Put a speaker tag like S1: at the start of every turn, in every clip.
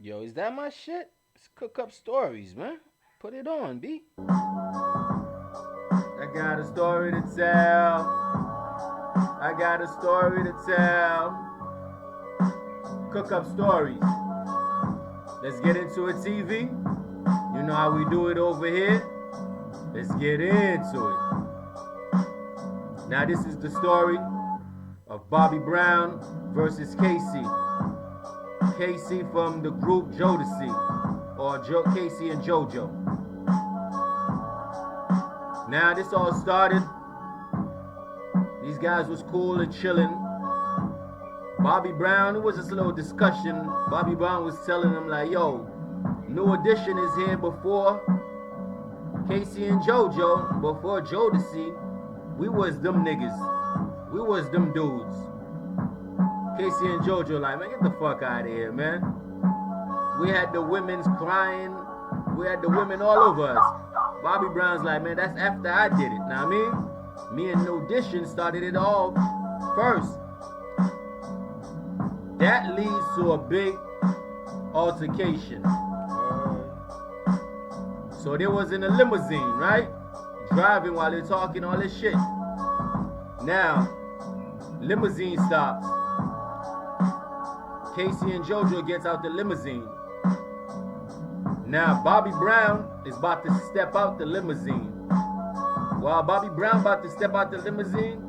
S1: Yo, is that my shit? It's Cook Up Stories, man. Put it on, B.
S2: I got a story to tell. I got a story to tell. Cook up stories. Let's get into it, TV. You know how we do it over here. Let's get into it. Now, this is the story of Bobby Brown versus Casey. Casey from the group Jodeci, or Casey and JoJo. Now, this all started. These guys was cool and chilling. Bobby Brown, it was just a little discussion. Bobby Brown was telling them like, yo, New Edition is here before Casey and JoJo, before Jodeci. We was them niggas. We was them dudes. Casey and JoJo like, man, get the fuck out of here, man. We had the women's crying. We had the women all over us. Bobby Brown's like, man, that's after I did it. Now, I mean, me and New Edition started it all first. That leads to a big altercation. So they was in a limousine, right? Driving while they're talking all this shit. Now, limousine stops. Casey and JoJo gets out the limousine. Now, Bobby Brown is about to step out the limousine. While Bobby Brown about to step out the limousine,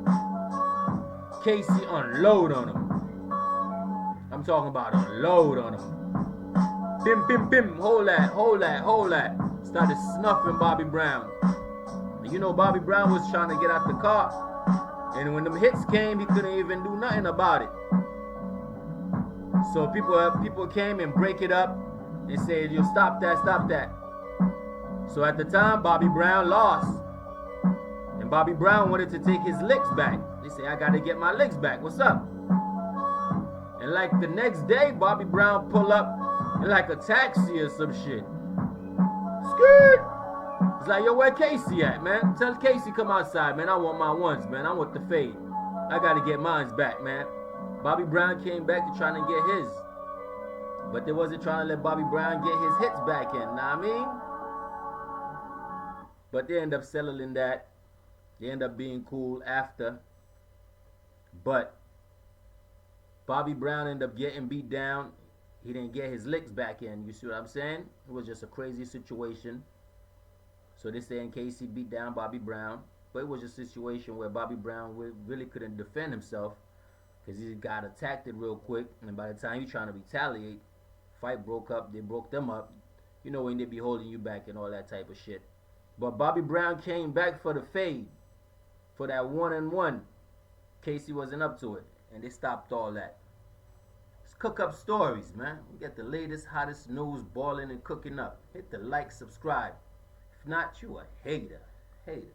S2: Casey unload on him. I'm talking about unload on him. Bim, bim, bim, hold that, hold that, hold that. Started snuffing Bobby Brown. And you know Bobby Brown was trying to get out the car. And when them hits came, he couldn't even do nothing about it. So people came and break it up and said, yo, stop that, stop that. So at the time, Bobby Brown lost. And Bobby Brown wanted to take his licks back. They say, I gotta get my licks back. What's up? And like the next day, Bobby Brown pull up in like a taxi or some shit. Skirt! It's like, yo, where Casey at, man? Tell Casey come outside, man. I want my ones, man. I want the fade. I gotta get mines back, man. Bobby Brown came back to trying to get his. But they wasn't trying to let Bobby Brown get his hits back in, know what I mean? But they end up settling that. They end up being cool after. But Bobby Brown ended up getting beat down. He didn't get his licks back in. You see what I'm saying? It was just a crazy situation. So they saying Casey beat down Bobby Brown. But it was a situation where Bobby Brown really couldn't defend himself. Because he got attacked it real quick. And by the time he trying to retaliate, fight broke up. They broke them up. You know when they be holding you back and all that type of shit. But Bobby Brown came back for the fade. For that 1-on-1. Casey wasn't up to it. And they stopped all that. Let's cook up stories, man. We get the latest, hottest news boiling and cooking up. Hit the like, subscribe. If not, you a hater. Hater.